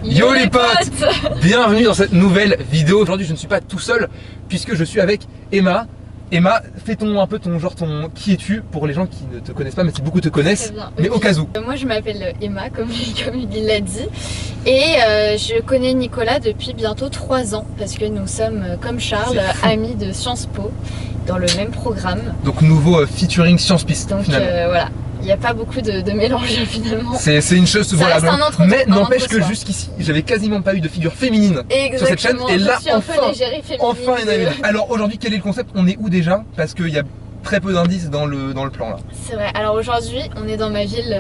Yo les potes, bienvenue dans cette nouvelle vidéo. Aujourd'hui je ne suis pas tout seul puisque je suis avec Emma. Emma, fais-ton un peu ton qui es-tu pour les gens qui ne te connaissent pas, mais si beaucoup te connaissent, mais au cas où. Moi je m'appelle Emma comme il l'a dit et je connais Nicolas depuis bientôt 3 ans parce que nous sommes comme Charles amis de Sciences Po dans le même programme. Donc nouveau featuring Sciences Piste. Donc voilà. Il n'y a pas beaucoup de mélange finalement. C'est une chose, voilà, mais n'empêche que soir. Jusqu'ici, j'avais quasiment pas eu de figure féminine sur cette chaîne. Et là, enfin une amie. Alors aujourd'hui, quel est le concept? On est où déjà? Parce qu'il y a très peu d'indices dans le plan là. C'est vrai. Alors aujourd'hui, on est dans ma ville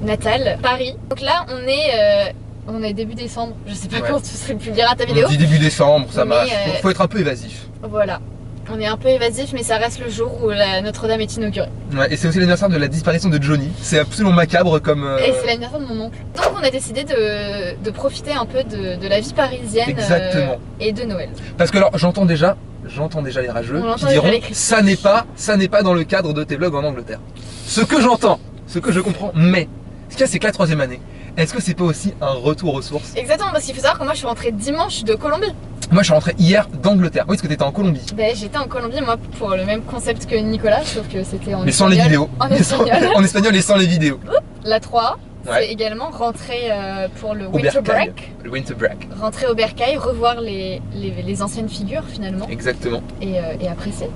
natale, Paris. Donc là, on est début décembre. Je sais pas quand tu publieras ta vidéo. On dit début décembre, ça marche. Donc faut être un peu évasif. Voilà. On est un peu évasif, mais ça reste le jour où la Notre-Dame est inaugurée. Ouais, et c'est aussi l'anniversaire de la disparition de Johnny. C'est absolument macabre comme... Et c'est l'anniversaire de mon oncle. Donc on a décidé de profiter un peu de la vie parisienne. Exactement. Et de Noël. Parce que alors j'entends déjà les rageux qui diront ça n'est pas dans le cadre de tes vlogs en Angleterre. Ce que j'entends, ce que je comprends, mais ce qu'il y a c'est que la 3e année, est-ce que c'est pas aussi un retour aux sources? Exactement, parce qu'il faut savoir que moi je suis rentrée dimanche de Colombie. Moi je suis rentré hier d'Angleterre. Oui, parce que t'étais en Colombie. Ben j'étais en Colombie moi pour le même concept que Nicolas, sauf que c'était en mais sans les vidéos. En espagnol. En espagnol et sans les vidéos. La 3, c'est également rentrer pour le Winter break. Le winter break. Rentrer au Bercail, revoir les anciennes figures finalement. Exactement. Et apprécier.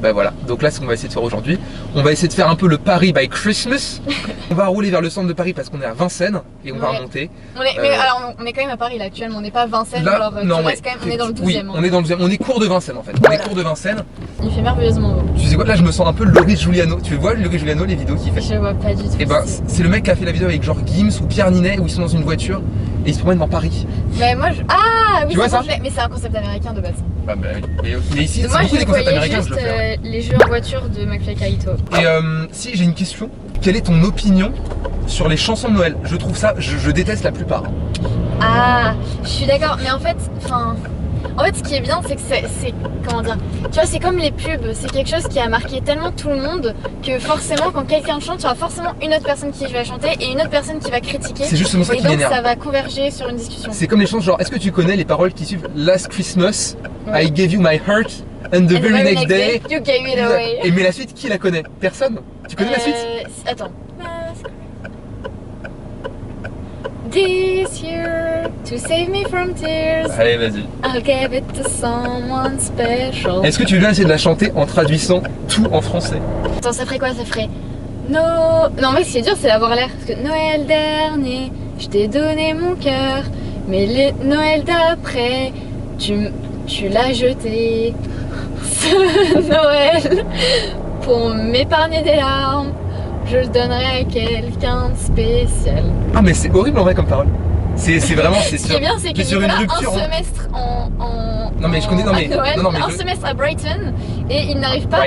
Bah voilà, donc là ce qu'on va essayer de faire aujourd'hui, on va essayer de faire un peu le Paris by Christmas. On va rouler vers le centre de Paris parce qu'on est à Vincennes et on va remonter. Mais alors on est quand même à Paris là actuellement, on n'est pas à Vincennes, là, alors non, on est dans le 12e. Oui, on est dans le 12e, on est cours de Vincennes en fait. On est cours de Vincennes. Il fait merveilleusement beau. Tu sais quoi, là je me sens un peu Laurie Giuliano. Tu vois Laurie Giuliano, les vidéos qu'il fait? Je vois pas du tout. Et ben c'est le mec qui a fait la vidéo avec genre Gims ou Pierre Ninet où ils sont dans une voiture et ils se promènent dans Paris. Mais moi ah oui, tu vois ça? Mais c'est un concept américain de base. Ah bah oui. Mais ici c'est beaucoup des concepts américains que je le fais. Les jeux en voiture de McFly et Carlito. Et si j'ai une question, quelle est ton opinion sur les chansons de Noël? Je trouve ça, je déteste la plupart. Ah, je suis d'accord, mais en fait, ce qui est bien, c'est que c'est comment dire, tu vois, c'est comme les pubs, c'est quelque chose qui a marqué tellement tout le monde que forcément, quand quelqu'un chante, tu auras forcément une autre personne qui va chanter et une autre personne qui va critiquer. C'est justement ça qui m'énerve. Et donc, ça va converger sur une discussion. C'est comme les chansons, genre, est-ce que tu connais les paroles qui suivent Last Christmas, I gave you my heart, and the very next day, you gave it away. Et mais la suite, qui la connaît? Personne. Tu connais la suite? Attends. This year, to save me from tears. Allez, vas-y. I'll give it to someone special. Est-ce que tu veux bien essayer de la chanter en traduisant tout en français? Attends, ça ferait quoi? Ça ferait Non, mais ce qui est dur, c'est d'avoir l'air. Parce que Noël dernier, je t'ai donné mon cœur, mais le Noël d'après, tu l'as jeté. Ce Noël, pour m'épargner des larmes, je le donnerai à quelqu'un de spécial. Ah mais c'est horrible en vrai comme parole. C'est vraiment, c'est sûr. Ce qui est bien, c'est qu'il a un semestre non mais je connais, un semestre à Brighton et il n'arrive pas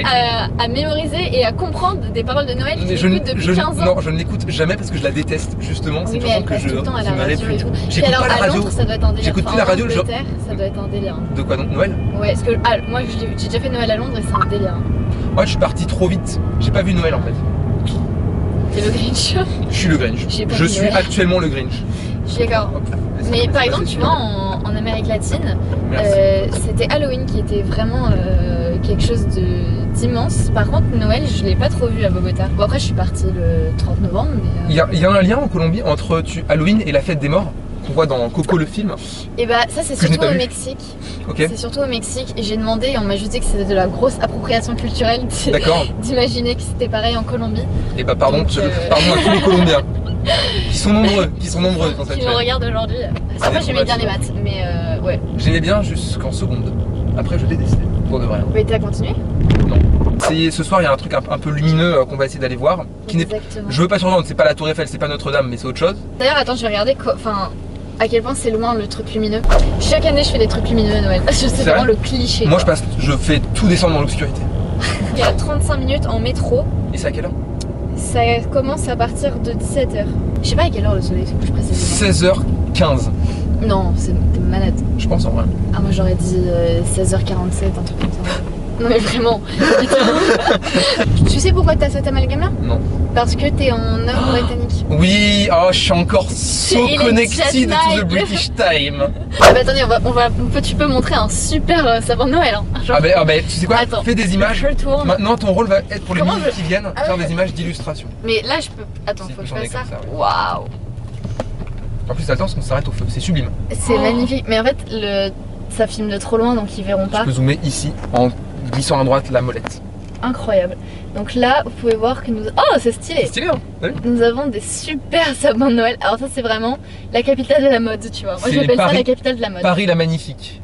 à mémoriser et à comprendre des paroles de Noël qu'il écoute depuis 15 ans. Non, je ne l'écoute jamais parce que je la déteste justement. C'est pour ça que je m'arrête plus. J'écoute pas la radio. Ça doit être un délire. J'écoute plus la radio. Ça doit être un délire. De quoi donc Noël? Ouais, parce que moi j'ai déjà fait Noël à Londres et c'est un délire. Moi je suis parti trop vite. J'ai pas vu Noël en fait. T'es le Grinch? Je suis le Grinch. Je suis actuellement le Grinch. Je suis d'accord. Mais par exemple, tu vois, en Amérique latine, c'était Halloween qui était vraiment quelque chose d'immense. Par contre, Noël, je l'ai pas trop vu à Bogota. Bon, après, je suis partie le 30 novembre. Mais, il y a un lien en Colombie entre Halloween et la fête des morts qu'on voit dans Coco le film. Et bah, ça, c'est surtout au Mexique. Okay. C'est surtout au Mexique. Et j'ai demandé, et on m'a juste dit que c'était de la grosse appropriation culturelle d'imaginer que c'était pareil en Colombie. Et bah, pardon à tous les Colombiens. Qui sont nombreux dans cette chaîne. Qui nous regardent aujourd'hui. Après j'aimais bien les maths, mais ouais. J'aimais bien jusqu'en seconde. Après je détestais, pour de vrai. Mais t'as continué? Non. Ce soir il y a un truc un peu lumineux qu'on va essayer d'aller voir. Je veux pas survendre, c'est pas la Tour Eiffel, c'est pas Notre-Dame, mais c'est autre chose. D'ailleurs attends, je vais regarder à quel point c'est loin le truc lumineux. Chaque année je fais des trucs lumineux à Noël. C'est vraiment le cliché. Moi je fais tout descendre dans l'obscurité. Il y a 35 minutes en métro. Et c'est à quelle heure? Ça commence à partir de 17h. Je sais pas à quelle heure le soleil se couche précisément. 16h15. Non, t'es malade. Je pense en vrai. Ah moi j'aurais dit 16h47, un truc comme ça. Non mais vraiment. Tu sais pourquoi t'as cet amalgame là? Non. Parce que t'es en Heure britannique. Oui, oh, je suis encore so connected to the British time. Ah bah attendez, tu peux montrer un super sapin de Noël. Hein. Genre... ah bah tu sais quoi? Attends, fais des images. Maintenant ton rôle va être pour les minutes qui viennent, faire des images d'illustration. Mais là je peux... Attends, faut que je fasse ça. Waouh. En plus, attends, parce qu'on s'arrête au feu, c'est sublime. C'est magnifique, mais en fait, ça filme de trop loin, donc ils verront pas. Je peux zoomer ici, en glissant à droite la molette. Incroyable. Donc là, vous pouvez voir que nous... Oh, c'est stylé. C'est stylé, hein? Oui. Nous avons des super sapins de Noël. Alors ça, c'est vraiment la capitale de la mode, tu vois. Moi, j'appelle ça la capitale de la mode. Paris la magnifique.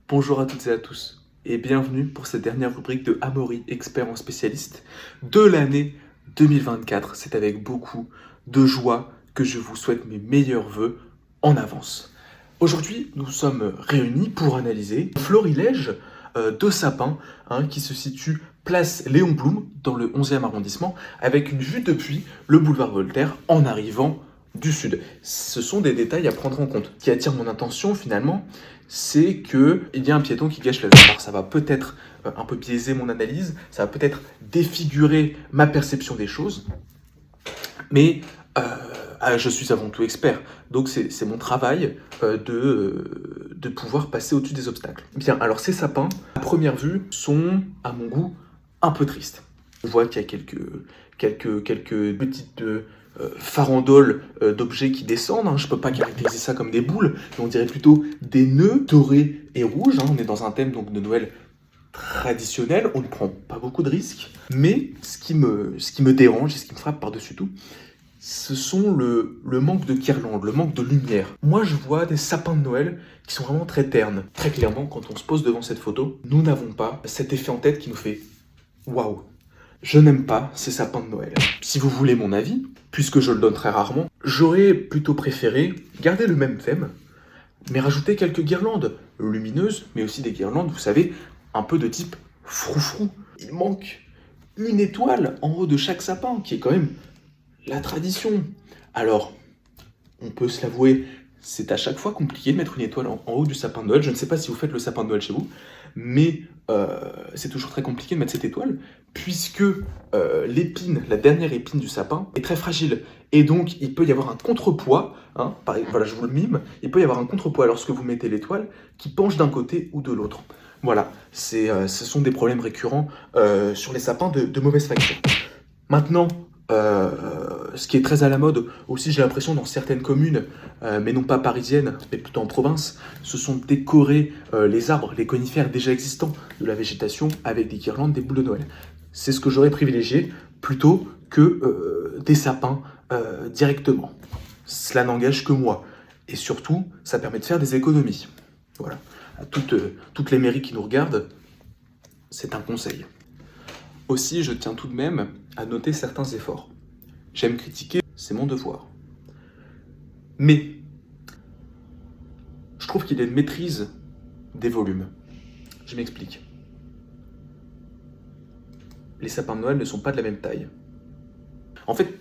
Bonjour à toutes et à tous, et bienvenue pour cette dernière rubrique de Amaury, expert en spécialiste de l'année 2024. C'est avec beaucoup de joie que je vous souhaite mes meilleurs vœux en avance. Aujourd'hui, nous sommes réunis pour analyser un florilège de sapins qui se situe place Léon Blum dans le 11e arrondissement avec une vue depuis le boulevard Voltaire en arrivant du sud. Ce sont des détails à prendre en compte. Ce qui attire mon attention finalement, c'est qu'il y a un piéton qui gâche la vue. Alors ça va peut-être un peu biaiser mon analyse, ça va peut-être défigurer ma perception des choses, mais je suis avant tout expert, donc c'est mon travail de pouvoir passer au-dessus des obstacles. Bien, alors ces sapins, à première vue, sont, à mon goût, un peu tristes. On voit qu'il y a quelques petites farandoles d'objets qui descendent. Je ne peux pas caractériser ça comme des boules, mais on dirait plutôt des nœuds dorés et rouges. On est dans un thème donc, de Noël traditionnel, on ne prend pas beaucoup de risques, mais ce qui me dérange et ce qui me frappe par-dessus tout, ce sont le manque de guirlandes, le manque de lumière. Moi, je vois des sapins de Noël qui sont vraiment très ternes. Très clairement, quand on se pose devant cette photo, nous n'avons pas cet effet en tête qui nous fait « Waouh !» Je n'aime pas ces sapins de Noël. Si vous voulez mon avis, puisque je le donne très rarement, j'aurais plutôt préféré garder le même thème, mais rajouter quelques guirlandes lumineuses, mais aussi des guirlandes, vous savez, un peu de type froufrou. Il manque une étoile en haut de chaque sapin, qui est quand même la tradition. Alors, on peut se l'avouer, c'est à chaque fois compliqué de mettre une étoile en haut du sapin de Noël. Je ne sais pas si vous faites le sapin de Noël chez vous, mais c'est toujours très compliqué de mettre cette étoile, puisque l'épine, la dernière épine du sapin, est très fragile. Et donc, il peut y avoir un contrepoids, voilà, je vous le mime, il peut y avoir un contrepoids lorsque vous mettez l'étoile qui penche d'un côté ou de l'autre. Voilà, ce sont des problèmes récurrents sur les sapins de mauvaise facture. Maintenant, ce qui est très à la mode aussi, j'ai l'impression, dans certaines communes, mais non pas parisiennes, mais plutôt en province, ce sont décorer les arbres, les conifères déjà existants de la végétation avec des guirlandes, des boules de Noël. C'est ce que j'aurais privilégié plutôt que des sapins directement. Cela n'engage que moi. Et surtout, ça permet de faire des économies. Voilà. À toutes les mairies qui nous regardent, c'est un conseil. Aussi, je tiens tout de même à noter certains efforts. J'aime critiquer, c'est mon devoir. Mais, je trouve qu'il y a une maîtrise des volumes. Je m'explique. Les sapins de Noël ne sont pas de la même taille. En fait,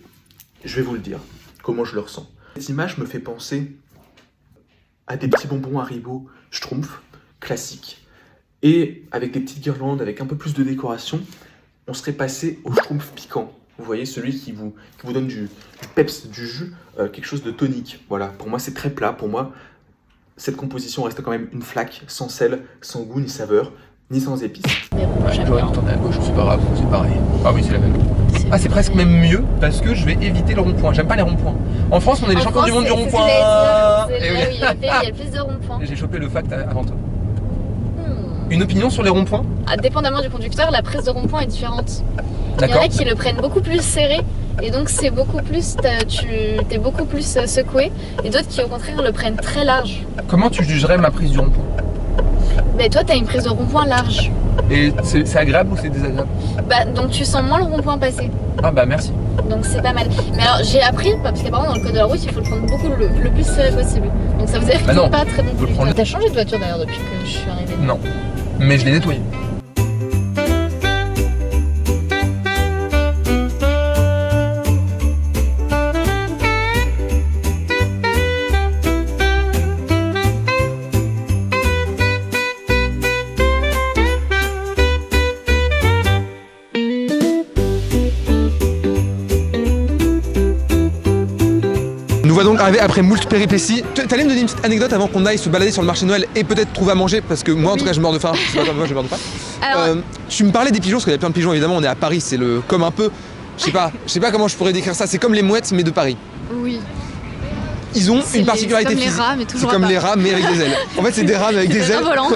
je vais vous le dire, comment je le ressens. Cette image me fait penser à des petits bonbons Haribo Schtroumpf, classiques. Et avec des petites guirlandes, avec un peu plus de décoration, on serait passé au Schtroumpf piquant. Vous voyez, celui qui vous donne du peps, du jus, quelque chose de tonique. Voilà, pour moi c'est très plat. Pour moi, cette composition reste quand même une flaque, sans sel, sans goût ni saveur, ni sans épices. J'aurais dû tourner à gauche, c'est pas grave, c'est pareil. Ah oui, c'est la même. Ah, c'est presque même mieux parce que je vais éviter le rond-point. J'aime pas les ronds-points. En France, on est les champions du monde du rond-point. C'est là où il y a le plus de ronds-points. J'ai chopé le fact avant toi. Une opinion sur les ronds-points? Dépendamment du conducteur, la prise de rond-point est différente. Il y en D'accord. a qui le prennent beaucoup plus serré et donc c'est beaucoup plus, t'es beaucoup plus secoué, et d'autres qui au contraire le prennent très large. Comment tu jugerais ma prise du rond-point? Mais toi t'as une prise de rond-point large. Et c'est agréable ou c'est désagréable? Donc tu sens moins le rond-point passer. Ah bah merci. Donc c'est pas mal. Mais alors j'ai appris, parce qu'apparemment dans le code de la route il faut le prendre beaucoup le plus serré possible. Donc ça veut dire que c'est pas très bon pour lui. T'as changé de voiture d'ailleurs depuis que je suis arrivée? Non, mais je l'ai nettoyé. Nous voilà donc arrivés après moult péripéties. T'allais me donner une petite anecdote avant qu'on aille se balader sur le marché de Noël et peut-être trouver à manger parce que moi en tout cas je meurs de faim. C'est pas comme moi je meurs de faim. Alors... tu me parlais des pigeons parce qu'il y a plein de pigeons évidemment. On est à Paris, c'est le comme un peu. Je sais pas comment je pourrais décrire ça. C'est comme les mouettes mais de Paris. Oui. Ils ont une particularité physique. C'est comme les rats mais avec des ailes. En fait c'est des rats mais avec des ailes. Volant.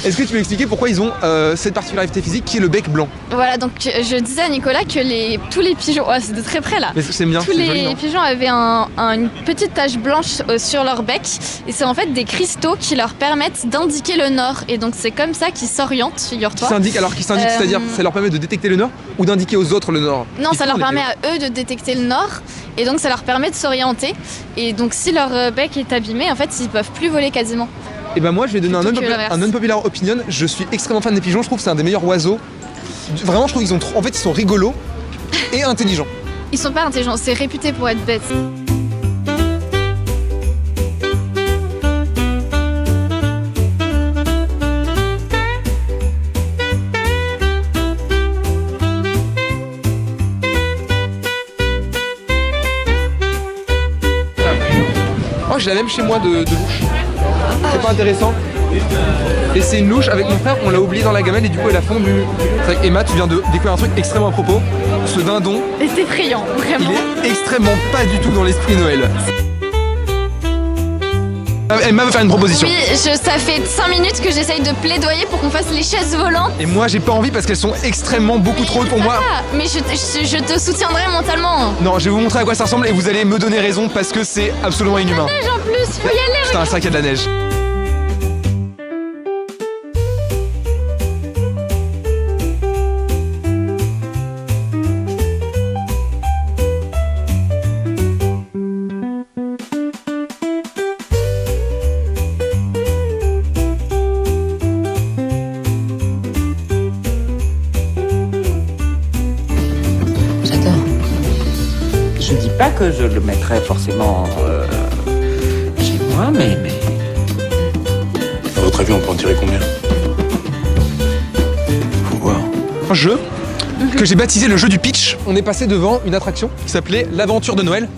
Est-ce que tu peux expliquer pourquoi ils ont cette particularité physique qui est le bec blanc? Voilà, donc je disais à Nicolas que tous les pigeons, c'est de très près là. Mais c'est bien. Tous les pigeons avaient une petite tache blanche sur leur bec et c'est en fait des cristaux qui leur permettent d'indiquer le nord et donc c'est comme ça qu'ils s'orientent, figure-toi. Qui s'indiquent, c'est-à-dire ça leur permet de détecter le nord ou d'indiquer aux autres le nord? Non, ça leur permet à eux de détecter le nord et donc ça leur permet de s'orienter et donc si leur bec est abîmé, en fait ils peuvent plus voler quasiment. Et ben moi je vais donner un unpopular opinion, je suis extrêmement fan des pigeons, je trouve que c'est un des meilleurs oiseaux. Vraiment je trouve qu'ils ils sont rigolos et intelligents. Ils sont pas intelligents, c'est réputé pour être bêtes. Oh j'ai la même chez moi de louche. C'est pas intéressant. Et c'est une louche avec mon frère, on l'a oublié dans la gamelle et du coup elle a fondu. C'est vrai qu'Emma, tu viens de découvrir un truc extrêmement à propos. Ce dindon. Et c'est effrayant, vraiment. Il est extrêmement pas du tout dans l'esprit Noël. Emma veut faire une proposition. Oui, ça fait 5 minutes que j'essaye de plaidoyer pour qu'on fasse les chaises volantes. Et moi j'ai pas envie parce qu'elles sont extrêmement beaucoup trop hautes pour moi. Mais je te soutiendrai mentalement. Non, je vais vous montrer à quoi ça ressemble et vous allez me donner raison parce que c'est absolument inhumain. Il y a de la neige en plus, faut y aller. Putain, c'est vrai qu'il y a de la neige. Je dis pas que je le mettrais forcément chez moi, mais... À votre avis, on peut en tirer combien? Faut voir. Un jeu que j'ai baptisé le jeu du pitch. On est passé devant une attraction qui s'appelait l'aventure de Noël.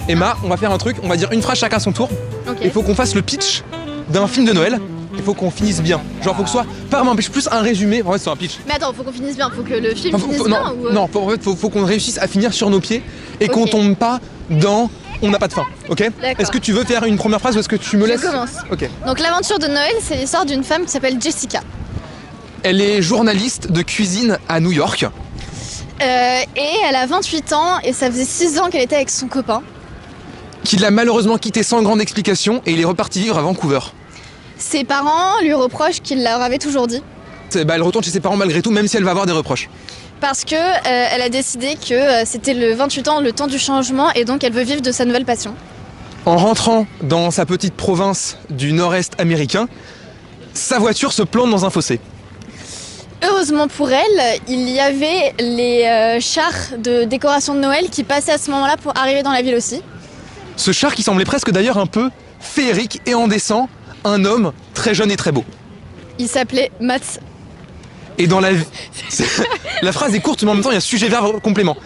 Emma, on va faire un truc, on va dire une phrase chacun à son tour. Okay. Il faut qu'on fasse le pitch d'un film de Noël. Il faut qu'on finisse bien. Genre, faut que ce soit pas vraiment un pitch, plus un résumé. En fait, c'est un pitch. Mais attends, faut qu'on finisse bien. Faut que le film finisse bien ou... Non, en fait, faut qu'on réussisse à finir sur nos pieds et qu'on tombe pas dans on n'a pas de fin. Ok? Est-ce que tu veux faire une première phrase ou est-ce que tu me laisses? Je commence. Ok. Donc, l'aventure de Noël, c'est l'histoire d'une femme qui s'appelle Jessica. Elle est journaliste de cuisine à New York. Et elle a 28 ans et ça faisait 6 ans qu'elle était avec son copain. Qui l'a malheureusement quitté sans grande explication et il est reparti vivre à Vancouver. Ses parents lui reprochent qu'il leur avait toujours dit. Elle retourne chez ses parents malgré tout, même si elle va avoir des reproches. Parce que elle a décidé que c'était le 28 ans, le temps du changement, et donc elle veut vivre de sa nouvelle passion. En rentrant dans sa petite province du nord-est américain, sa voiture se plante dans un fossé. Heureusement pour elle, il y avait les chars de décoration de Noël qui passaient à ce moment-là pour arriver dans la ville aussi. Ce char qui semblait presque d'ailleurs un peu féerique et indécent, un homme très jeune et très beau. Il s'appelait Mats. Et dans la la phrase est courte mais en même temps il y a sujet verbe complément.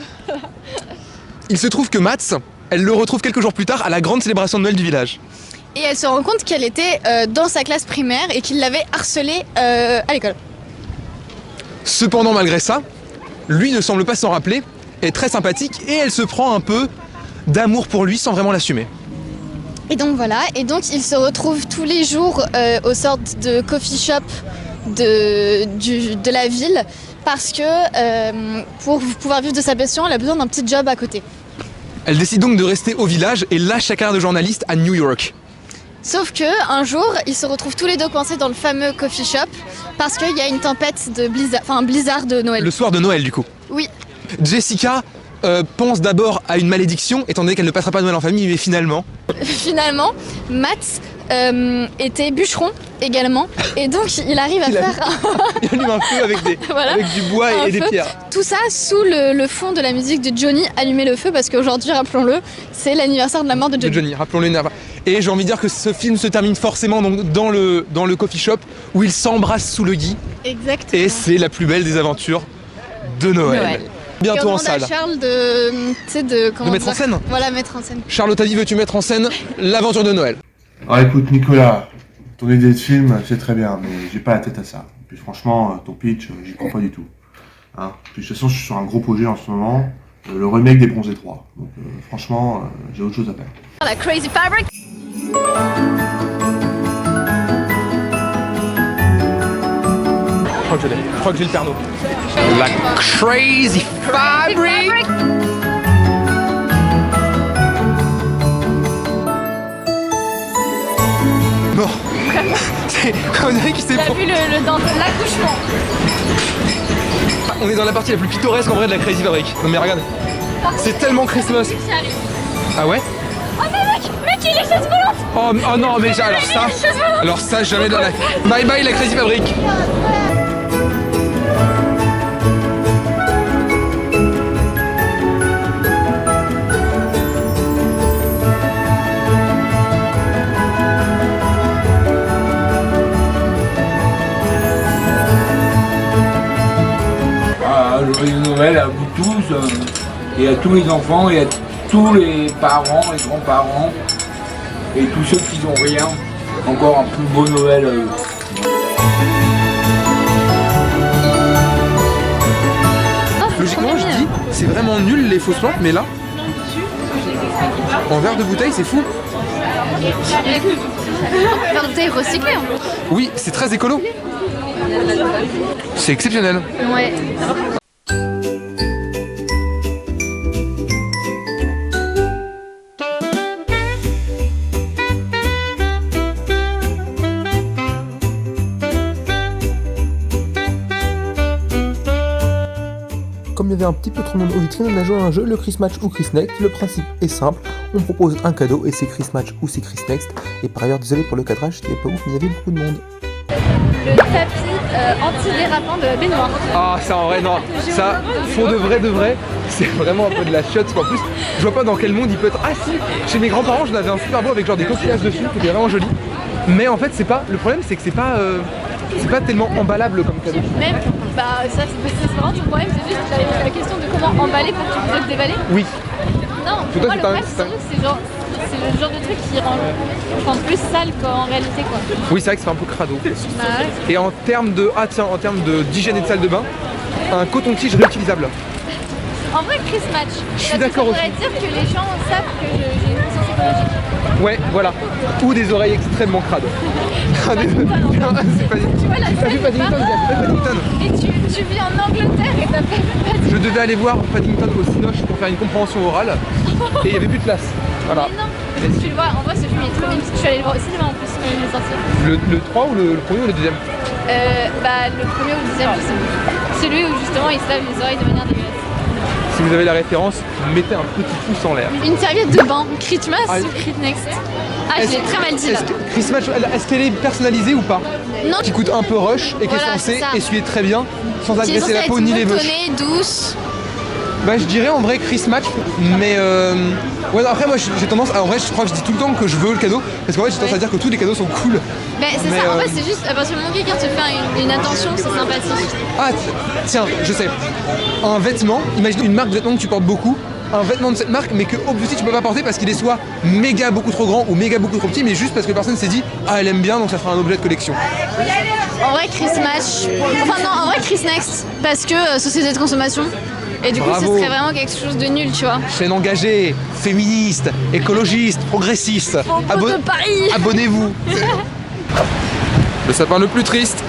Il se trouve que Mats, elle le retrouve quelques jours plus tard à la grande célébration de Noël du village. Et elle se rend compte qu'elle était dans sa classe primaire et qu'il l'avait harcelée à l'école. Cependant malgré ça, lui ne semble pas s'en rappeler, est très sympathique et elle se prend un peu d'amour pour lui sans vraiment l'assumer. Et donc voilà, et donc ils se retrouvent tous les jours aux sortes de coffee shop de la ville parce que pour pouvoir vivre de sa passion, elle a besoin d'un petit job à côté. Elle décide donc de rester au village et lâche sa carrière de journaliste à New York. Sauf que un jour, ils se retrouvent tous les deux coincés dans le fameux coffee shop parce qu'il y a une tempête de blizzard, enfin un blizzard de Noël. Le soir de Noël du coup. Oui. Jessica pense d'abord à une malédiction étant donné qu'elle ne passera pas Noël en famille, mais finalement... Finalement, Mats était bûcheron également et donc il arrive à faire il allume un feu avec, voilà, avec du bois et des pierres. Tout ça sous le fond de la musique de Johnny, Allumer le feu, parce qu'aujourd'hui, rappelons-le, c'est l'anniversaire de la mort de Johnny. Rappelons-le. Et j'ai envie de dire que ce film se termine forcément donc dans le coffee shop où ils s'embrassent sous le gui. Exactement. Et c'est la plus belle des aventures de Noël. Bientôt en salle. Charles de mettre en scène. Voilà, mettre en scène. Charles Ottavie, veux-tu mettre en scène l'aventure de Noël? Alors écoute Nicolas, ton idée de film c'est très bien, mais j'ai pas la tête à ça. Puis franchement, ton pitch, j'y crois pas du tout. Hein. Puis de toute façon, je suis sur un gros projet en ce moment, le remake des Bronzés 3. Donc franchement, j'ai autre chose à faire. La Crazy Fabric. Je crois que j'ai le Pernod. La Crazy Fabric. Bon. On dirait qu'il s'est T'as vu l'accouchement. On est dans la partie la plus pittoresque en vrai de la Crazy Fabric. Non mais regarde. C'est tellement Christmas. Ah ouais? Oh mais mec, il est chaise volante. Oh non mais alors ça jamais dans la... Bye bye la Crazy Fabric. Le joyeux Noël à vous tous et à tous les enfants et à tous les parents, les grands-parents et tous ceux qui n'ont rien. Encore un plus beau Noël à eux. Logiquement je dis, c'est vraiment nul les fausses plantes, mais là, en verre de bouteille c'est fou. Verre de bouteille recyclé en plus. Oui, c'est très écolo. C'est exceptionnel. Ouais. Comme il y avait un petit peu trop de monde aux vitrines, on a joué à un jeu, le Chris Match ou Chris Next. Le principe est simple, on propose un cadeau et c'est Chris Match ou c'est Chris Next. Et par ailleurs, désolé pour le cadrage, qui est pas ouf, mais il y avait beaucoup de monde. Le tapis anti-dérapant de la baignoire. Ah ça en vrai non, ça pour de vrai, c'est vraiment un peu de la chiotte. En plus, je vois pas dans quel monde il peut être. Ah si, chez mes grands-parents j'en avais un super beau avec genre des coquillages dessus, qui était vraiment joli. Mais en fait c'est pas, le problème c'est que c'est pas tellement emballable comme cadeau. Même, bah ça c'est vraiment tout le problème, c'est juste la question de comment emballer pour que tu puisses le déballer. Oui. Non, pour moi le problème c'est le genre de truc qui rend plus sale qu'en réalité quoi. Oui c'est vrai que c'est un peu crado. Bah ouais. Et en termes de d'hygiène et de salle de bain, un coton-tige réutilisable. En vrai Chris Match. Je suis d'accord aussi. Ça voudrait dire que les gens savent que j'ai une conscience écologique. Ouais, voilà. Ou des oreilles extrêmement crades. C'est pas Tu vois la scène Paddington. Et tu vis en Angleterre et t'as pas Je devais aller voir Paddington au Cinoche pour faire une compréhension orale et il n'y avait plus de place. Voilà. Mais non, tu le vois, en vrai ce film est trop bien parce que je suis allée le voir au cinéma en plus quand il est sorti. Le 3 ou le premier ou le deuxième? Bah le premier ou le deuxième, je sais plus. Celui où justement il se lave les oreilles de manière dégueulasse. Si vous avez la référence, mettez un petit pouce en l'air. Une serviette de bain, Christmas ou Chris Next? Ah, je l'ai très mal dit là. Christmas, est-ce qu'elle est personnalisée ou pas? Non. Qui coûte un peu rush et qui est censée essuyer très bien sans agresser la peau ni les veuches. Douce. Bah je dirais en vrai Christmas, mais ouais après moi j'ai tendance à, en vrai je crois que je dis tout le temps que je veux le cadeau parce qu'en vrai j'ai tendance à dire que tous les cadeaux sont cool. Mais c'est ça, en fait c'est juste à partir du moment où quelqu'un te fait une attention, c'est sympathique. Ah tiens, je sais, un vêtement, imagine une marque de vêtements que tu portes beaucoup, un vêtement de cette marque mais que obviously tu peux pas porter parce qu'il est soit méga beaucoup trop grand ou méga beaucoup trop petit, mais juste parce que personne s'est dit ah elle aime bien donc ça fera un objet de collection. En vrai Chris Match, enfin non en vrai Chris Next parce que société de consommation. Et du coup, ce serait vraiment quelque chose de nul, tu vois. Chaîne engagée, féministe, écologiste, progressiste. Abonnez-vous. Le sapin le plus triste.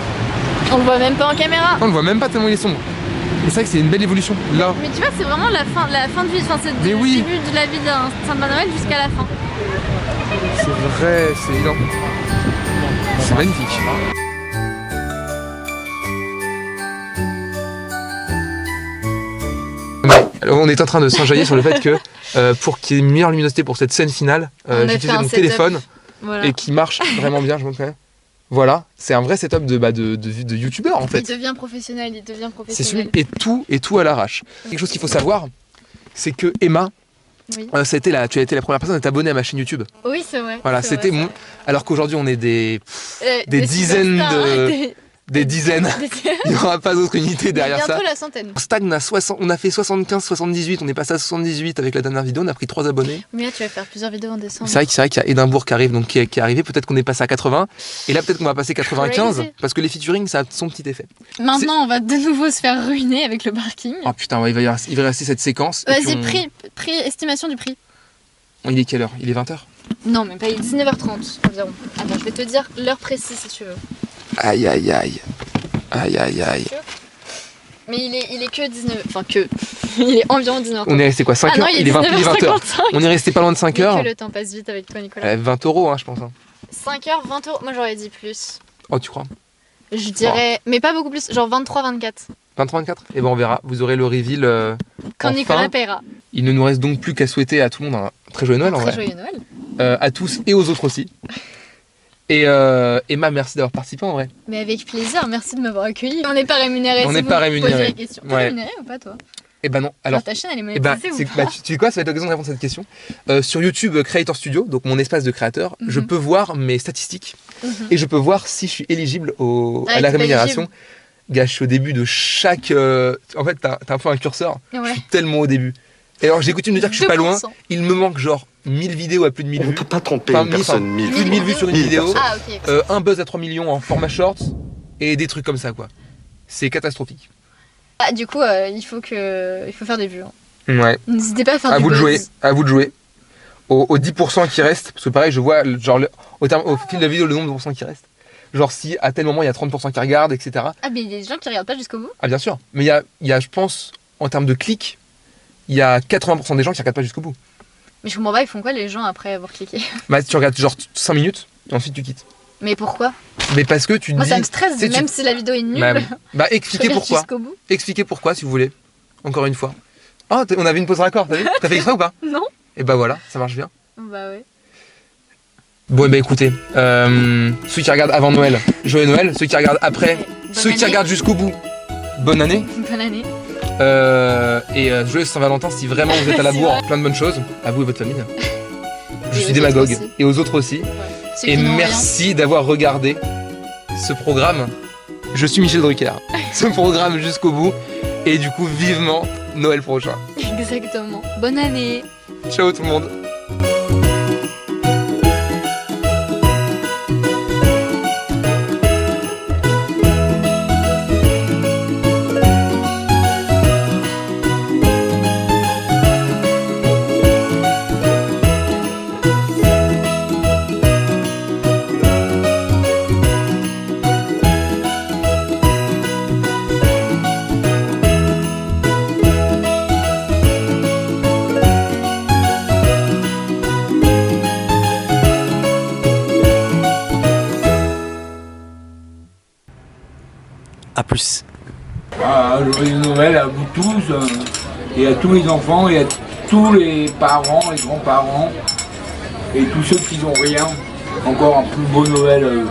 On le voit même pas en caméra. On le voit même pas tellement il est sombre. Et c'est vrai que c'est une belle évolution. Là. Mais tu vois, c'est vraiment la fin de vie. Enfin, c'est le début de la vie d'un Saint Noël jusqu'à la fin. C'est vrai, c'est énorme. C'est magnifique. Alors, on est en train de s'enjailler sur le fait que pour qu'il y ait une meilleure luminosité pour cette scène finale, j'ai utilisé mon téléphone et qui marche vraiment bien, je montre quand même. Voilà, c'est un vrai setup de youtubeur en fait. Il devient professionnel. C'est sûr, et tout à l'arrache. Quelque chose qu'il faut savoir, c'est que Emma, tu as été la première personne à t'abonner à ma chaîne YouTube. Oui, c'est vrai. Voilà, c'était mon. Alors qu'aujourd'hui on est des dizaines des dizaines. Il n'y aura pas d'autres unités derrière ça. Bientôt la centaine. On stagne à 60, on a fait 75, 78, on est passé à 78 avec la dernière vidéo, on a pris 3 abonnés. Mais là tu vas faire plusieurs vidéos en décembre. C'est vrai qu'il y a Édimbourg qui arrive, donc qui est arrivé, peut-être qu'on est passé à 80, et là peut-être qu'on va passer 95, Crazy. parce que les featuring ça a son petit effet. Maintenant on va de nouveau se faire ruiner avec le parking. Oh putain, ouais, il va rester cette séquence. Vas-y, prix, estimation du prix. Il est quelle heure? Il est 20h? Non, même pas, il est 19h30 environ. Attends, je vais te dire l'heure précise si tu veux. Aïe aïe aïe. Aïe aïe aïe. Mais il est que 19... Enfin que... il est environ 19h30. On est resté quoi? 5h? Ah non, il est 20h. On est resté pas loin de 5h. Que le temps passe vite avec toi Nicolas. 20 €, hein, je pense. 5h, 20 €, moi j'aurais dit plus. Oh, tu crois? Je dirais... Mais pas beaucoup plus, genre 23, 24. 23, 24? Et ben on verra, vous aurez le reveal Quand enfin. Nicolas paiera. Il ne nous reste donc plus qu'à souhaiter à tout le monde un très joyeux Noël en vrai. Très joyeux Noël. À tous et aux autres aussi. Et Emma, merci d'avoir participé en vrai. Mais avec plaisir, merci de m'avoir accueilli. On n'est pas rémunéré. On si n'est vous pas posez rémunéré. la question. T'es Ouais. rémunéré ou pas toi? Et ben non, alors. Ta chaîne elle est Et bah, monétisée ou pas? tu sais quoi, ça va être l'occasion de répondre à cette question. Sur YouTube Creator Studio, donc mon espace de créateur, je Mhm. peux voir mes statistiques et je peux voir si je suis éligible à Ah, la t'es pas rémunération. éligible. Gars, je suis au début de chaque. En fait, t'as un peu un curseur. Ouais. Je suis tellement au début. Et alors, j'ai coutume de dire que je suis pas loin. 2%. Il me manque genre 1000 vidéos à plus de 1000 On ne vues. peut pas tromper Enfin, une personne, 1000 plus de 1000 vues sur une 1000 vidéo. personnes. Ah ok. Un buzz à 3 millions en format short et des trucs comme ça, quoi. C'est catastrophique. Ah, du coup, il faut faire des vues. Hein. Ouais. N'hésitez pas à faire À du vous de buzz. jouer. À vous de jouer. Aux 10% qui restent, parce que pareil, je vois genre au fil de la vidéo le nombre de pourcents qui restent. Genre si à tel moment il y a 30% qui regardent, etc. Ah, mais il y a des gens qui regardent pas jusqu'au bout. Ah bien sûr. Mais il y a, je pense, en termes de clics, il y a 80% des gens qui regardent pas jusqu'au bout. Mais je comprends pas, ils font quoi les gens après avoir cliqué? Bah tu regardes genre 5 minutes et ensuite tu quittes. Mais pourquoi? Mais parce que tu te Moi dis... ça me stresse, tu sais, même si la vidéo est nulle. Bah je expliquez regarde pourquoi. jusqu'au bout. Expliquez pourquoi si vous voulez. Encore une fois. Oh, on avait une pause raccord, t'as vu? T'as fait exprès ou pas? Non. Et bah voilà, ça marche bien. Bah ouais. Bon, et bah écoutez, ceux qui regardent avant Noël, joyeux Noël. Ceux qui regardent après, Bonne ceux qui année. regardent jusqu'au bout, bonne année. Bonne année. Et joyeux Saint-Valentin si vraiment vous êtes à la C'est bourre. vrai. Plein de bonnes choses, à vous et votre famille. Je Et suis aux démagogue. autres aussi. Et aux autres aussi. Ouais. Ceux Et qui n'ont merci d'avoir regardé ce programme. Je suis Michel Drucker. Ce programme jusqu'au bout. Et du coup, vivement Noël prochain. rien. Exactement. Bonne année. Ciao tout le monde. À plus. Ah, joyeux Noël à vous tous et à tous les enfants et à tous les parents, les grands-parents et tous ceux qui n'ont rien. Encore un plus beau Noël à eux.